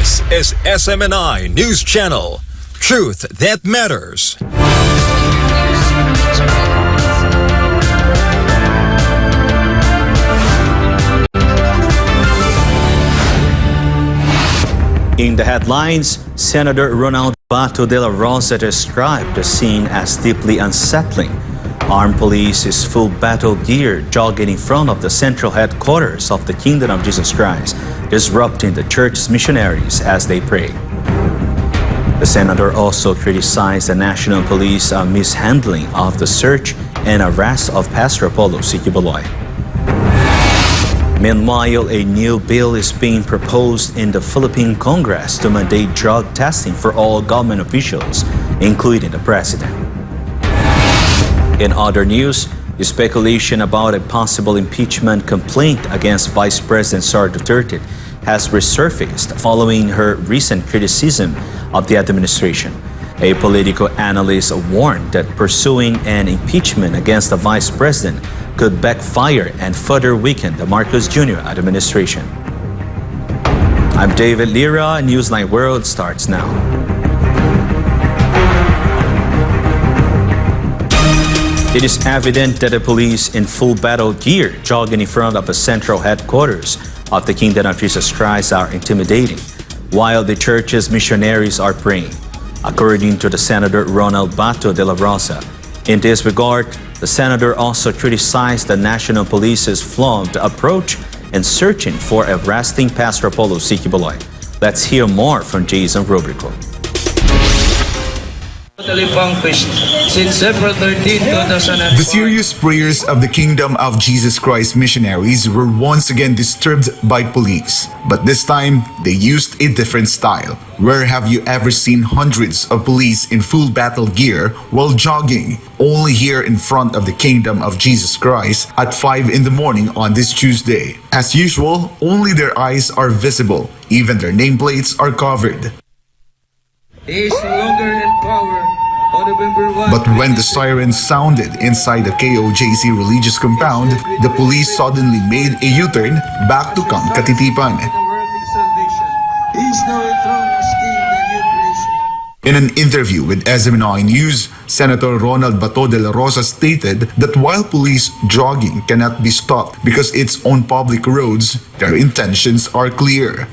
This is SMNI News Channel. Truth that matters. In the headlines, Senator Ronald Bato de la Rosa described the scene as deeply unsettling. Armed police is full battle gear jogging in front of the central headquarters of the Kingdom of Jesus Christ, disrupting the church's missionaries as they pray. The senator also criticized the national police mishandling of the search and arrest of Pastor Apollo Sikibuloy. Meanwhile, a new bill is being proposed in the Philippine Congress to mandate drug testing for all government officials, including the president. In other news, the speculation about a possible impeachment complaint against Vice President Sara Duterte has resurfaced following her recent criticism of the administration. A political analyst warned that pursuing an impeachment against the vice president could backfire and further weaken the Marcos Jr. administration. I'm Deivid Lira. Newsline World starts now. It is evident that the police in full battle gear jogging in front of the central headquarters of the Kingdom of Jesus Christ are intimidating, while the church's missionaries are praying, according to the Senator Ronald Bato de la Rosa. In this regard, the senator also criticized the national police's flawed approach in searching for arresting Pastor Apollo Sikibuloy. Let's hear more from Jason Rubrico. Since April 13, 2005. The serious prayers of the Kingdom of Jesus Christ missionaries were once again disturbed by police. But this time, they used a different style. Where have you ever seen hundreds of police in full battle gear while jogging? Only here in front of the Kingdom of Jesus Christ at 5 in the morning on this Tuesday. As usual, only their eyes are visible. Even their nameplates are covered. He is no longer in power. On November 1, But when the sirens sounded inside the KOJC religious compound, the police suddenly made a U-turn back to Camp Katitipan. the work of salvation. He is now enthroned as King of the new creation. In an interview with SMNI News, Senator Ronald Bato de la Rosa stated that while police jogging cannot be stopped because it's on public roads, their intentions are clear.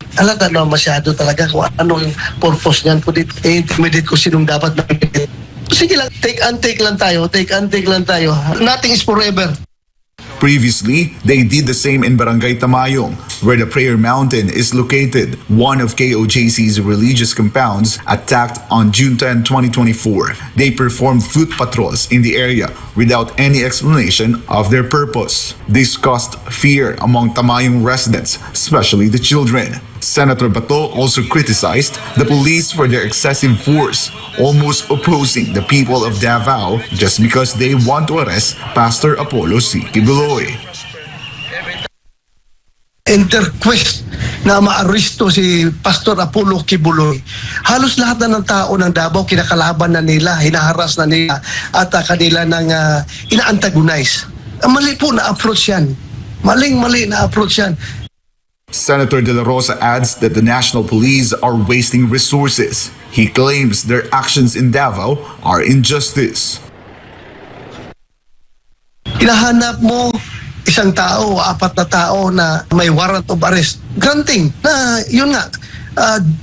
Halata na masyado talaga kung ano yung purpose niyan. Kung intimidate ko sinong dapat nakikita. Sige lang, take and take lang tayo. Nothing is forever. Previously, they did the same in Barangay Tamayong, where the Prayer Mountain is located, one of KOJC's religious compounds, attacked on June 10, 2024. They performed foot patrols in the area without any explanation of their purpose. This caused fear among Tamayong residents, especially the children. Senator Bato also criticized the police for their excessive force, almost opposing the people of Davao just because they want to arrest Pastor Apollo Sikibuloy. In their quest na maaresto si Pastor Apollo Kibuloy, halos lahat na ng tao ng Davao kinakalaban na nila, hinaharas na nila at kanila nang ina-antagonize. Mali po na approach yan. Maling-mali na approach yan. Senator De La Rosa adds that the national police are wasting resources. He claims their actions in Davao are injustice. Hinahanap mo isang tao, apat na tao na may warrant of arrest. Granting na yun nga,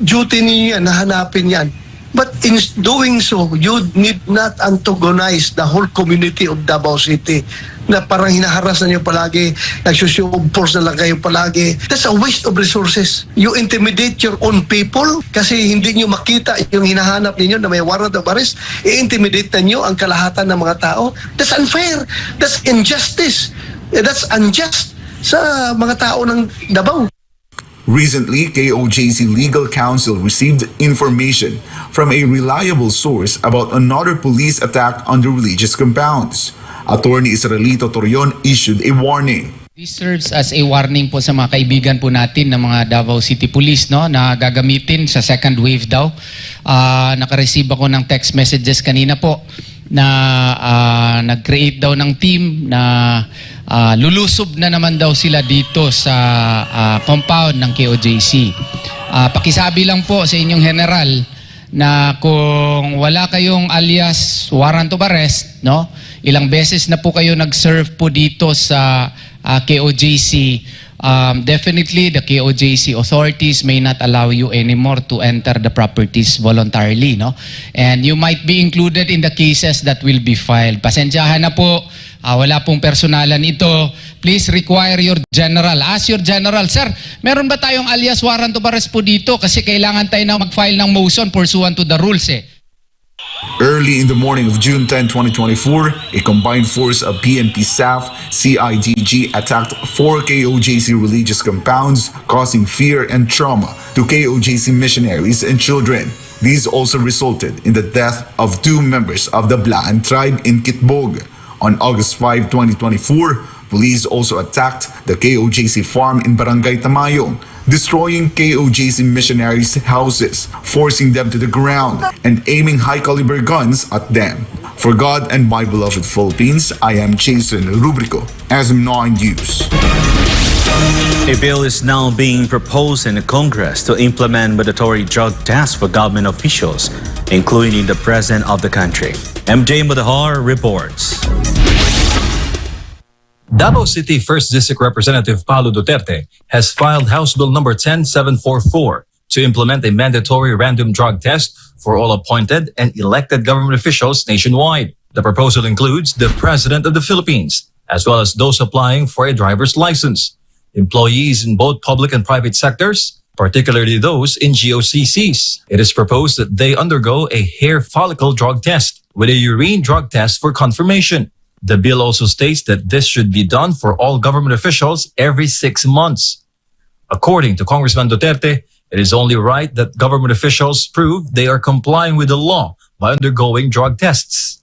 duty niyo yan, nahanapin yan. But in doing so, you need not antagonize the whole community of Davao City na parang hinaharas na niyo palagi, nagsusyo-force na lang kayo palagi. That's a waste of resources. You intimidate your own people kasi hindi niyo makita yung hinahanap ninyo na may warrant of arrest. I-intimidate na niyo ang kalahatan ng mga tao. That's unfair. That's injustice. That's unjust sa mga tao ng Davao. Recently, KOJC Legal Counsel received information from a reliable source about another police attack on the religious compounds. Attorney Israelito Torion issued a warning. This serves as a warning po sa mga kaibigan po natin ng mga Davao City Police, no, na gagamitin sa second wave daw. Naka-receive ako ng text messages kanina po na nag-create daw ng team na lulusob na naman daw sila dito sa compound ng KOJC. Pakisabi lang po sa inyong general na kung wala kayong alias warrant of arrest, no? Ilang beses na po kayo nag-serve po dito sa KOJC. Definitely the KOJC authorities may not allow you anymore to enter the properties voluntarily, no? And you might be included in the cases that will be filed. Pasensyahan na po, wala pong personalan ito. Please require your general. Ask your general, sir, meron ba tayong alias warrant of arrest po dito? Kasi kailangan tayo na mag-file ng motion pursuant to the rules eh. Early in the morning of June 10, 2024, a combined force of PNP staff, CIDG attacked 4 KOJC religious compounds, causing fear and trauma to KOJC missionaries and children. These also resulted in the death of 2 members of the Blaan tribe in Kitbog. On August 5, 2024, police also attacked the KOJC farm in Barangay Tamayong, destroying KOJC missionaries' houses, forcing them to the ground, and aiming high-caliber guns at them. For God and my beloved Philippines, I am Jason Rubrico, SM9 News. A bill is now being proposed in the Congress to implement mandatory drug tests for government officials, including the President of the country. MJ Mudahar reports. Davao City 1st District Representative Paulo Duterte has filed House Bill number 10744 to implement a mandatory random drug test for all appointed and elected government officials nationwide. The proposal includes the President of the Philippines, as well as those applying for a driver's license, employees in both public and private sectors, particularly those in GOCCs. It is proposed that they undergo a hair follicle drug test with a urine drug test for confirmation. The bill also states that this should be done for all government officials every 6 months. According to Congressman Duterte, it is only right that government officials prove they are complying with the law by undergoing drug tests.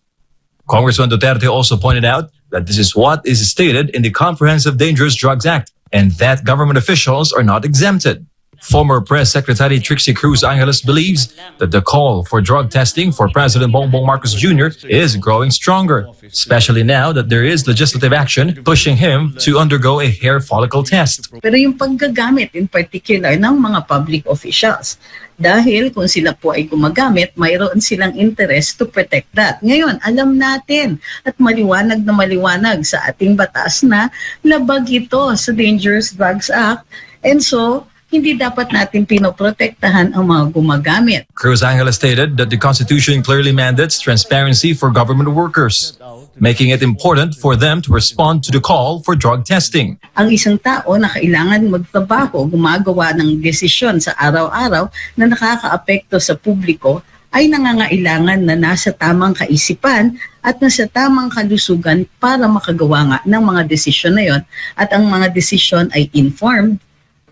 Congressman Duterte also pointed out that this is what is stated in the Comprehensive Dangerous Drugs Act and that government officials are not exempted. Former Press Secretary Trixie Cruz Angeles believes that the call for drug testing for President Bongbong Marcos Jr. is growing stronger, especially now that there is legislative action pushing him to undergo a hair follicle test. Pero yung paggagamit in particular ng mga public officials, dahil kung sila po ay gumagamit, mayroon silang interest to protect that. Ngayon, alam natin at maliwanag na maliwanag sa ating batas na labag ito sa Dangerous Drugs Act, and so hindi dapat natin pinoprotektahan ang mga gumagamit. Cruz Angeles stated that the Constitution clearly mandates transparency for government workers, making it important for them to respond to the call for drug testing. Ang isang tao na kailangan magtrabaho, gumagawa ng desisyon sa araw-araw na nakakaapekto sa publiko, ay nangangailangan na nasa tamang kaisipan at nasa tamang kalusugan para makagawa nga ng mga desisyon na yon, at ang mga desisyon ay informed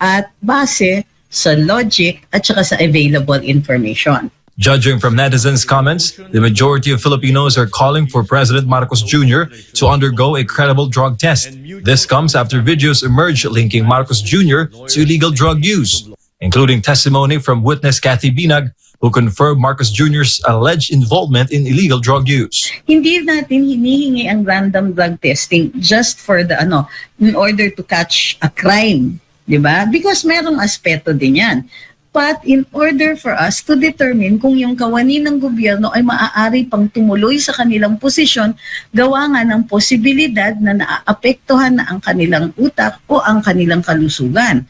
at base sa logic at saka sa available information. Judging from netizens' comments, the majority of Filipinos are calling for President Marcos Jr. to undergo a credible drug test. This comes after videos emerged linking Marcos Jr. to illegal drug use, including testimony from witness Kathy Binag, who confirmed Marcos Jr.'s alleged involvement in illegal drug use. Hindi natin hinihingi ang random drug testing just for the in order to catch a crime. Diba? Because merong aspeto din yan. But in order for us to determine kung yung kawani ng gobyerno ay maaari pang tumuloy sa kanilang posisyon, gawa nga ng posibilidad na naaapektuhan na ang kanilang utak o ang kanilang kalusugan.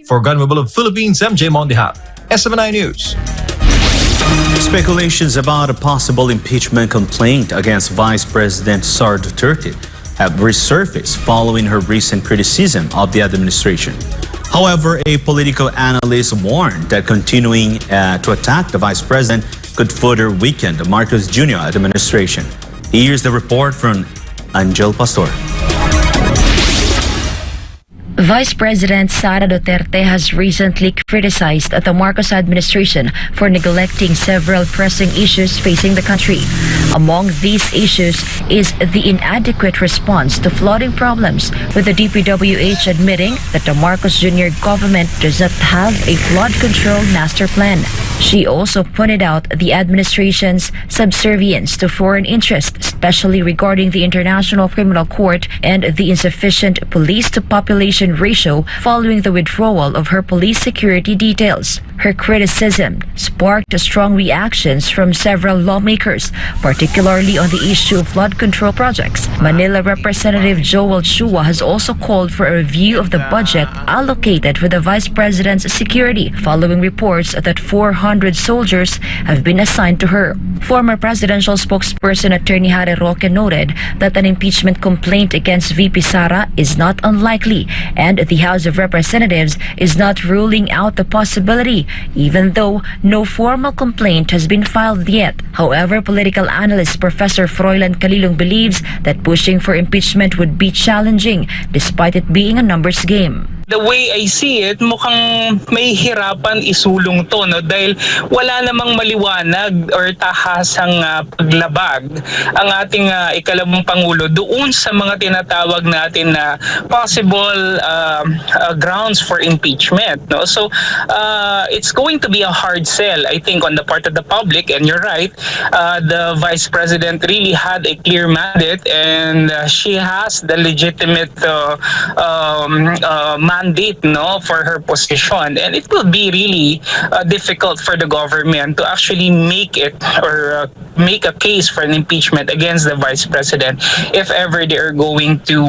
For Gunmobile of Philippines, MJ Mondihap, SM9 News. Speculations about a possible impeachment complaint against Vice President Sara Duterte have resurfaced following her recent criticism of the administration. However, a political analyst warned that continuing to attack the vice president could further weaken the Marcos Jr. administration. Here's the report from Angel Pastor. Vice President Sara Duterte has recently criticized the Marcos administration for neglecting several pressing issues facing the country. Among these issues is the inadequate response to flooding problems, with the DPWH admitting that the Marcos Jr. government does not have a flood control master plan. She also pointed out the administration's subservience to foreign interests, especially regarding the International Criminal Court and the insufficient police-to-population ratio following the withdrawal of her police security details. Her criticism sparked strong reactions from several lawmakers, particularly on the issue of flood control projects. Manila Representative Joel Chua has also called for a review of the budget allocated for the Vice President's security, following reports that 400 soldiers have been assigned to her. Former presidential spokesperson Attorney Harry Roque noted that an impeachment complaint against VP Sara is not unlikely, and the House of Representatives is not ruling out the possibility, even though no formal complaint has been filed yet. However, political analyst Professor Froilan Calilong believes that pushing for impeachment would be challenging, despite it being a numbers game. The way I see it, mukhang may hirapan isulong to, no? Dahil wala namang maliwanag or tahasang paglabag ang ating ikalawang Pangulo doon sa mga tinatawag natin na possible grounds for impeachment. No? So, it's going to be a hard sell, I think, on the part of the public. And you're right, the Vice President really had a clear mandate, and she has the legitimate mandate, no, for her position, and it will be really difficult for the government to actually make it or make a case for an impeachment against the Vice President if ever they are going to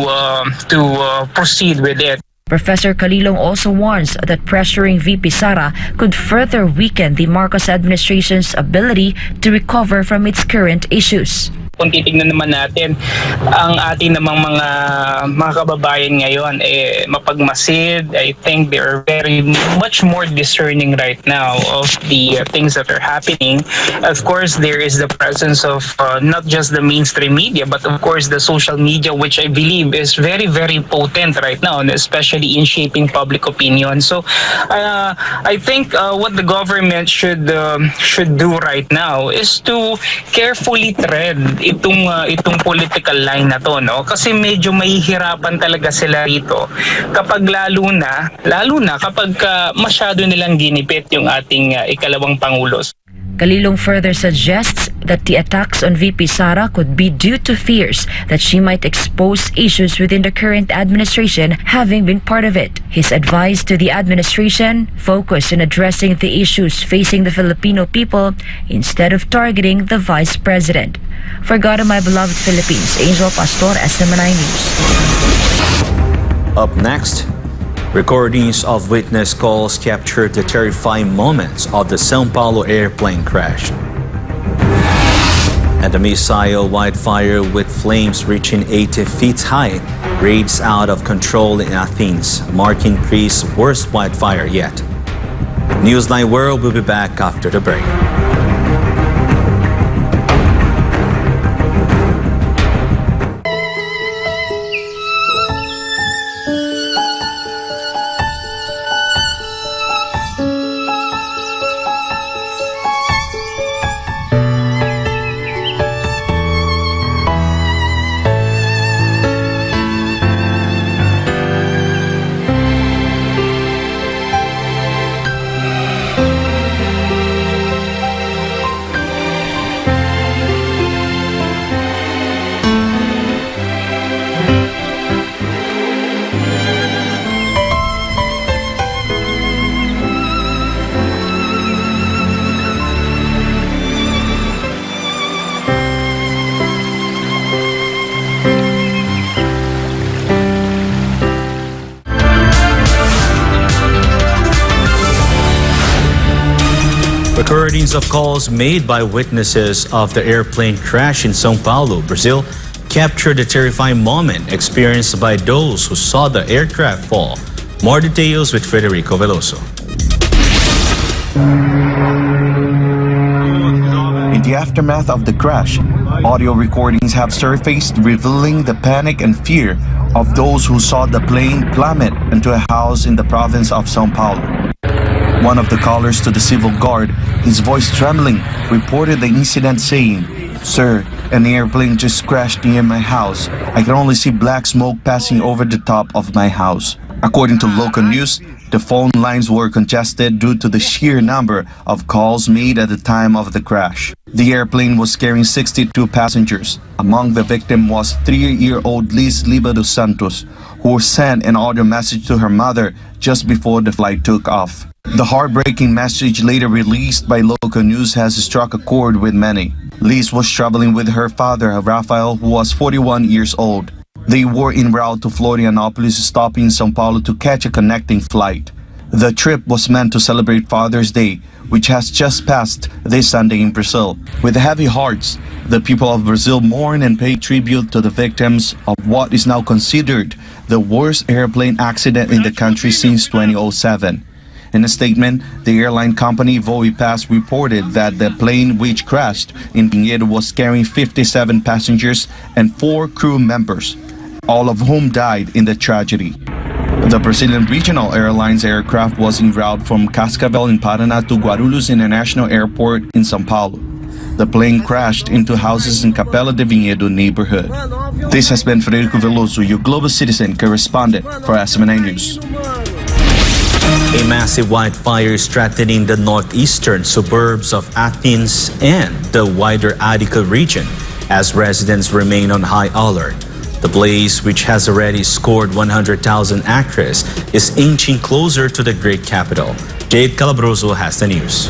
proceed with it. Professor Calilong also warns that pressuring VP Sara could further weaken the Marcos administration's ability to recover from its current issues. Kung titignan naman natin ang ating namang mga kababayan ngayon, mapagmasid. I think they are very much more discerning right now of the things that are happening. Of course, there is the presence of not just the mainstream media, but of course the social media, which I believe is very, very potent right now, and especially in shaping public opinion. So I think what the government should do right now is to carefully tread itong political line na to, no? Kasi medyo mahihirapan talaga sila rito kapag lalo na kapag masyado nilang ginipit yung ating ikalawang Pangulo. Calilong further suggests that the attacks on VP Sara could be due to fears that she might expose issues within the current administration, having been part of it. His advice to the administration: focus on addressing the issues facing the Filipino people instead of targeting the Vice President. For God and my beloved Philippines, Angel Pastor, SMNI News. Up next, recordings of witness calls captured the terrifying moments of the São Paulo airplane crash. And a missile wildfire with flames reaching 80 feet high rages out of control in Athens, marking Greece's worst wildfire yet. Newsline World will be back after the break. Recordings of calls made by witnesses of the airplane crash in São Paulo, Brazil, captured the terrifying moment experienced by those who saw the aircraft fall. More details with Federico Veloso. In the aftermath of the crash, audio recordings have surfaced revealing the panic and fear of those who saw the plane plummet into a house in the province of São Paulo. One of the callers to the civil guard, his voice trembling, reported the incident saying, "Sir, an airplane just crashed near my house. I can only see black smoke passing over the top of my house." According to local news, the phone lines were congested due to the sheer number of calls made at the time of the crash. The airplane was carrying 62 passengers. Among the victims was 3-year-old Liz Liba dos Santos, who sent an audio message to her mother just before the flight took off. The heartbreaking message later released by local news has struck a chord with many. Liz was traveling with her father, Rafael, who was 41 years old. They were en route to Florianopolis, stopping in São Paulo to catch a connecting flight. The trip was meant to celebrate Father's Day, which has just passed this Sunday in Brazil. With heavy hearts, the people of Brazil mourn and pay tribute to the victims of what is now considered the worst airplane accident in the country since 2007. In a statement, the airline company VP reported that the plane which crashed in Vinhedo was carrying 57 passengers and 4 crew members, all of whom died in the tragedy. The Brazilian Regional Airlines aircraft was en route from Cascavel in Paraná to Guarulhos International Airport in São Paulo. The plane crashed into houses in Capela de Vinhedo neighborhood. This has been Frederico Veloso, your global citizen correspondent for SMNI News. A massive wildfire is threatening the northeastern suburbs of Athens and the wider Attica region as residents remain on high alert. The blaze, which has already scored 100,000 acres, is inching closer to the Greek capital. Jade Calabroso has the news.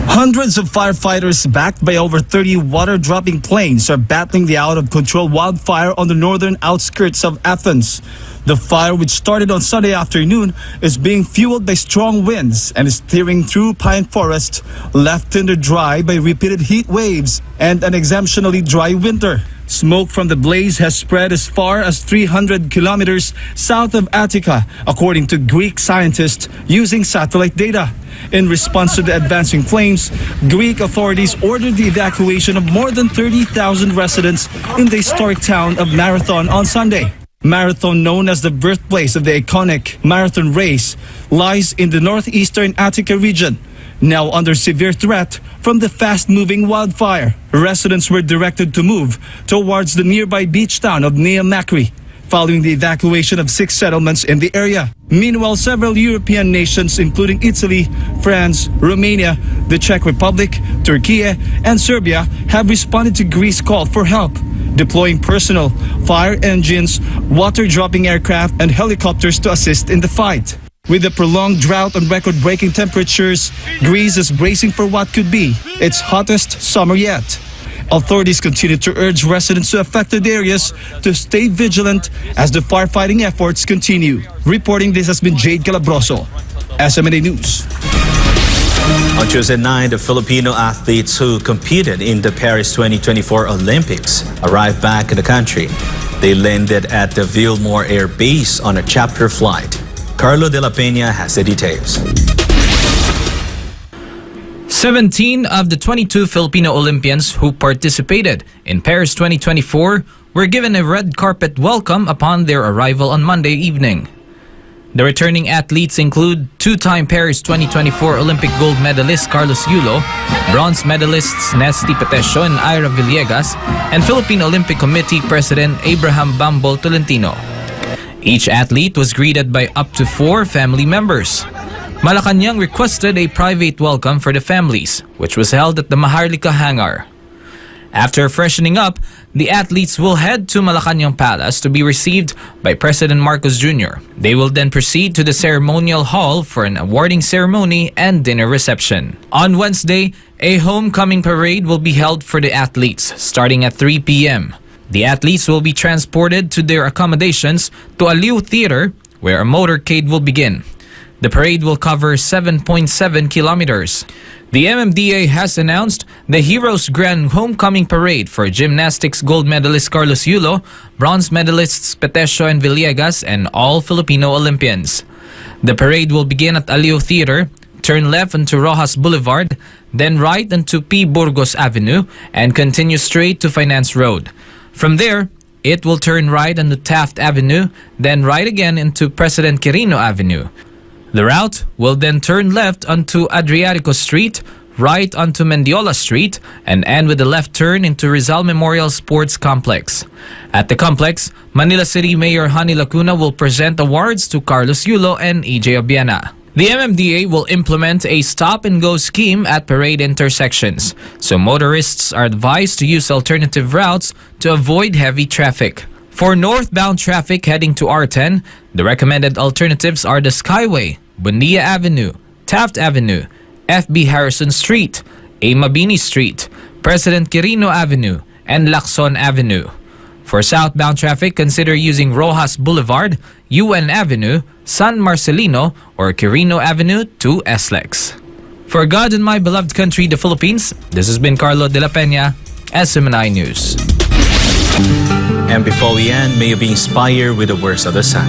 Hundreds of firefighters backed by over 30 water-dropping planes are battling the out-of-control wildfire on the northern outskirts of Athens. The fire, which started on Sunday afternoon, is being fueled by strong winds and is tearing through pine forest, left tinder dry by repeated heat waves and an exceptionally dry winter. Smoke from the blaze has spread as far as 300 kilometers south of Attica, according to Greek scientists using satellite data. In response to the advancing flames, Greek authorities ordered the evacuation of more than 30,000 residents in the historic town of Marathon on Sunday. Marathon, known as the birthplace of the iconic marathon race, lies in the northeastern Attica region, now under severe threat from the fast-moving wildfire. Residents were directed to move towards the nearby beach town of Nea Makri, following the evacuation of 6 settlements in the area. Meanwhile, several European nations, including Italy, France, Romania, the Czech Republic, Turkey, and Serbia, have responded to Greece's call for help, deploying personnel, fire engines, water-dropping aircraft, and helicopters to assist in the fight. With a prolonged drought and record-breaking temperatures, Greece is bracing for what could be its hottest summer yet. Authorities continue to urge residents to affected areas to stay vigilant as the firefighting efforts continue. Reporting this has been Jade Calabroso, SMNA News. On Tuesday night, the Filipino athletes who competed in the Paris 2024 Olympics arrived back in the country. They landed at the Villemor Air Base on a charter flight. Carlo de la Peña has the details. 17 of the 22 Filipino Olympians who participated in Paris 2024 were given a red carpet welcome upon their arrival on Monday evening. The returning athletes include 2-time Paris 2024 Olympic gold medalist Carlos Yulo, bronze medalists Nesty Petesio and Ira Villegas, and Philippine Olympic Committee President Abraham Bambol Tolentino. Each athlete was greeted by up to 4 family members. Malacanang requested a private welcome for the families, which was held at the Maharlika hangar. After freshening up, the athletes will head to Malacanang Palace to be received by President Marcos Jr. They will then proceed to the ceremonial hall for an awarding ceremony and dinner reception. On Wednesday, a homecoming parade will be held for the athletes, starting at 3 p.m. The athletes will be transported to their accommodations to Aliw Theater, where a motorcade will begin. The parade will cover 7.7 kilometers. The MMDA has announced the Heroes Grand Homecoming Parade for gymnastics gold medalist Carlos Yulo, bronze medalists Petesio and Villegas, and all Filipino Olympians. The parade will begin at Aliw Theater, turn left onto Rojas Boulevard, then right onto P. Burgos Avenue, and continue straight to Finance Road. From there, it will turn right onto Taft Avenue, then right again into President Quirino Avenue. The route will then turn left onto Adriatico Street, right onto Mendiola Street, and end with a left turn into Rizal Memorial Sports Complex. At the complex, Manila City Mayor Hani Lacuna will present awards to Carlos Yulo and EJ Obiena. The MMDA will implement a stop-and-go scheme at parade intersections, so motorists are advised to use alternative routes to avoid heavy traffic. For northbound traffic heading to R10, the recommended alternatives are the Skyway, Buendia Avenue, Taft Avenue, FB Harrison Street, A. Mabini Street, President Quirino Avenue, and Lacson Avenue. For southbound traffic, consider using Rojas Boulevard, UN Avenue, San Marcelino, or Quirino Avenue to SLEX. For God and my beloved country, the Philippines, this has been Carlo de la Peña, SMNI News. And before we end, may you be inspired with the words of the Sun.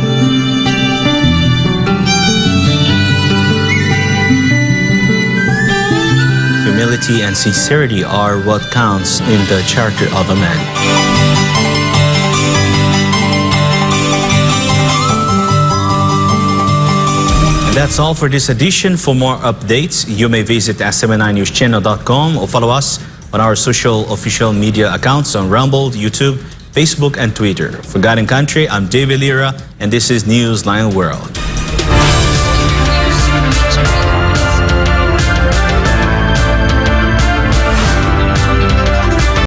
Humility and sincerity are what counts in the character of a man. That's all for this edition. For more updates, you may visit smninewschannel.com or follow us on our official media accounts on Rumble, YouTube, Facebook, and Twitter. For God and Country, I'm Deivid Lira, and this is Newsline World.